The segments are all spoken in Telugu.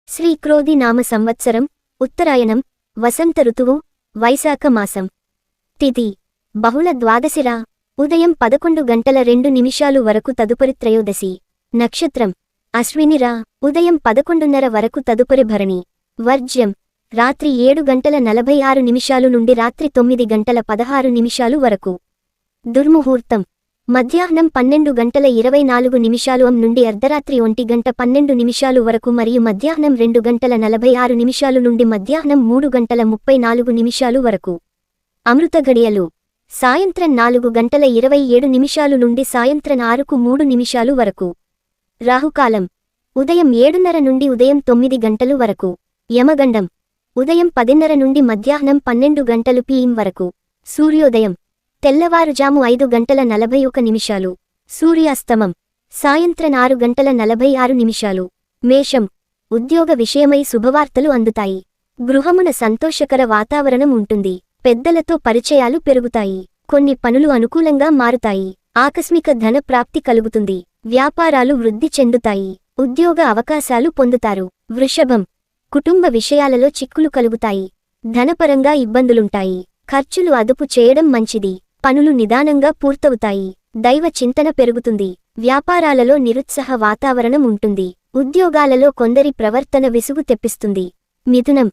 శ్రీ క్రోధి నామ సంవత్సరం ఉత్తరాయణం వసంత ఋతువు వైశాఖ మాసం తిథి బహుళ ద్వాదశిరా ఉదయం 11:02 వరకు తదుపరి త్రయోదశి నక్షత్రం అశ్వినిరా ఉదయం 11:30 వరకు తదుపరి భరణి వర్జ్యం రాత్రి 7:46 నుండి రాత్రి 9:16 వరకు దుర్ముహూర్తం మధ్యాహ్నం 12:24 నుండి అర్ధరాత్రి 1:12 వరకు మరియు మధ్యాహ్నం 2:46 నుండి మధ్యాహ్నం 3:34 వరకు అమృత గడియలు సాయంత్రం 4:27 నుండి సాయంత్రం 6:03 వరకు రాహుకాలం ఉదయం 7:30 నుండి ఉదయం 9 గంటలు వరకు యమగండం ఉదయం 10:30 నుండి మధ్యాహ్నం 12 PM వరకు సూర్యోదయం తెల్లవారుజాము 5:41 సూర్యాస్తమం సాయంత్రం 6:46 మేషం ఉద్యోగ విషయమై శుభవార్తలు అందుతాయి. గృహమున సంతోషకర వాతావరణం ఉంటుంది. పెద్దలతో పరిచయాలు పెరుగుతాయి. కొన్ని పనులు అనుకూలంగా మారుతాయి. ఆకస్మిక ధన ప్రాప్తి కలుగుతుంది. వ్యాపారాలు వృద్ధి చెందుతాయి. ఉద్యోగ అవకాశాలు పొందుతారు. వృషభం కుటుంబ విషయాలలో చిక్కులు కలుగుతాయి. ధనపరంగా ఇబ్బందులుంటాయి. ఖర్చులు అదుపు చేయడం మంచిది. పనులు నిదానంగా పూర్తవుతాయి. దైవ చింతన పెరుగుతుంది. వ్యాపారాలలో నిరుత్సాహ వాతావరణం ఉంటుంది. ఉద్యోగాలలో కొందరి ప్రవర్తన విసుగు తెప్పిస్తుంది. మిథునం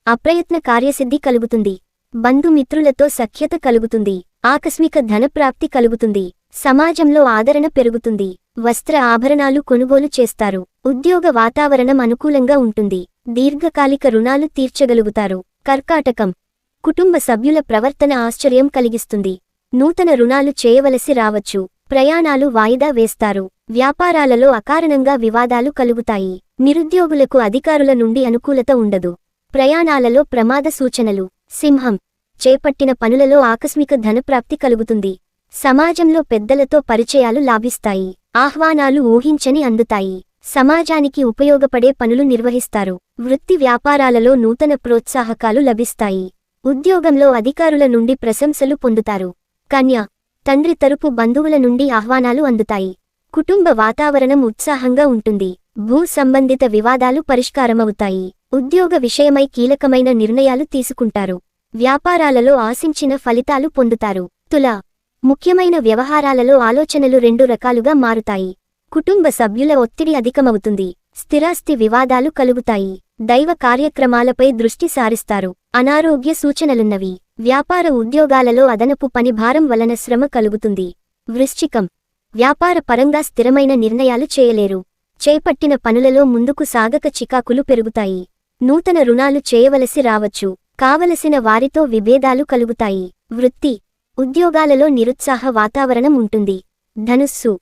అప్రయత్న కార్యసిద్ధి కలుగుతుంది. బంధుమిత్రులతో సఖ్యత కలుగుతుంది. ఆకస్మిక ధనప్రాప్తి కలుగుతుంది. సమాజంలో ఆదరణ పెరుగుతుంది. వస్త్ర ఆభరణాలు కొనుగోలు చేస్తారు. ఉద్యోగ వాతావరణం అనుకూలంగా ఉంటుంది. దీర్ఘకాలిక రుణాలు తీర్చగలుగుతారు. కర్కాటకం కుటుంబ సభ్యుల ప్రవర్తన ఆశ్చర్యం కలిగిస్తుంది. నూతన రుణాలు చేయవలసి రావచ్చు. ప్రయాణాలు వాయిదా వేస్తారు. వ్యాపారాలలో అకారణంగా వివాదాలు కలుగుతాయి. నిరుద్యోగులకు అధికారుల నుండి అనుకూలత ఉండదు. ప్రయాణాలలో ప్రమాద సూచనలు. సింహం చేపట్టిన పనులలో ఆకస్మిక ధనప్రాప్తి కలుగుతుంది. సమాజంలో పెద్దలతో పరిచయాలు లాభిస్తాయి. ఆహ్వానాలు ఊహించని అందుతాయి. సమాజానికి ఉపయోగపడే పనులు నిర్వహిస్తారు. వృత్తి వ్యాపారాలలో నూతన ప్రోత్సాహకాలు లభిస్తాయి. ఉద్యోగంలో అధికారుల నుండి ప్రశంసలు పొందుతారు. కన్య తండ్రి తరపు బంధువుల నుండి ఆహ్వానాలు అందుతాయి. కుటుంబ వాతావరణం ఉత్సాహంగా ఉంటుంది. భూ సంబంధిత వివాదాలు పరిష్కారమవుతాయి. ఉద్యోగ విషయమై కీలకమైన నిర్ణయాలు తీసుకుంటారు. వ్యాపారాలలో ఆశించిన ఫలితాలు పొందుతారు. తుల ముఖ్యమైన వ్యవహారాలలో ఆలోచనలు 2 రకాలుగా మారుతాయి. కుటుంబ సభ్యుల ఒత్తిడి అధికమవుతుంది. స్థిరాస్తి వివాదాలు కలుగుతాయి. దైవ కార్యక్రమాలపై దృష్టి సారిస్తారు. అనారోగ్య సూచనలున్నవి. వ్యాపార ఉద్యోగాలలో అదనపు పని భారం వలన శ్రమ కలుగుతుంది. వృశ్చికం వ్యాపార పరంగా స్థిరమైన నిర్ణయాలు చేయలేరు. చేపట్టిన పనులలో ముందుకు సాగక చికాకులు పెరుగుతాయి. నూతన రుణాలు చేయవలసి రావచ్చు. కావలసిన వారితో విభేదాలు కలుగుతాయి. వృత్తి ఉద్యోగాలలో నిరుత్సాహ వాతావరణం ఉంటుంది. ధనుస్సు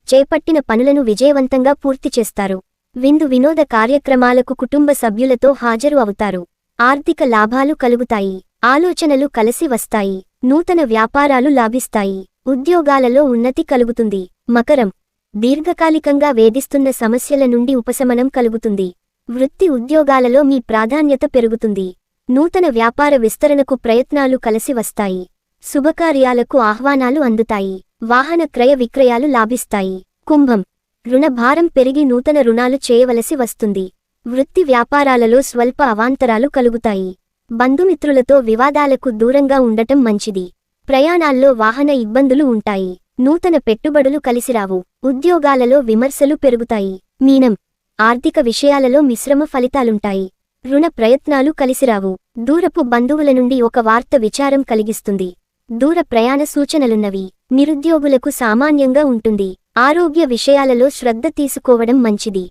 చేపట్టిన పనులను విజయవంతంగా పూర్తి చేస్తారు. విందు వినోద కార్యక్రమాలకు కుటుంబ సభ్యులతో హాజరు అవుతారు. ఆర్థిక లాభాలు కలుగుతాయి. ఆలోచనలు కలిసి వస్తాయి. నూతన వ్యాపారాలు లాభిస్తాయి. ఉద్యోగాలలో ఉన్నతి కలుగుతుంది. మకరం దీర్ఘకాలికంగా వేధిస్తున్న సమస్యల నుండి ఉపశమనం కలుగుతుంది. వృత్తి ఉద్యోగాలలో మీ ప్రాధాన్యత పెరుగుతుంది. నూతన వ్యాపార విస్తరణకు ప్రయత్నాలు కలిసి వస్తాయి. శుభకార్యాలకు ఆహ్వానాలు అందుతాయి. వాహన క్రయ విక్రయాలు లాభిస్తాయి. కుంభం రుణభారం పెరిగి నూతన రుణాలు చేయవలసి వస్తుంది. వృత్తి వ్యాపారాలలో స్వల్ప అవాంతరాలు కలుగుతాయి. బంధుమిత్రులతో వివాదాలకు దూరంగా ఉండటం మంచిది. ప్రయాణాల్లో వాహన ఇబ్బందులు ఉంటాయి. నూతన పెట్టుబడులు కలిసిరావు. ఉద్యోగాలలో విమర్శలు పెరుగుతాయి. మీనం ఆర్థిక విషయాలలో మిశ్రమ ఫలితాలుంటాయి. రుణ ప్రయత్నాలు కలిసిరావు. దూరపు బంధువుల నుండి ఒక వార్త విచారం కలిగిస్తుంది. దూర ప్రయాణ సూచనలున్నవి. నిరుద్యోగులకు సామాన్యంగా ఉంటుంది. ఆరోగ్య విషయాలలో శ్రద్ధ తీసుకోవడం మంచిది.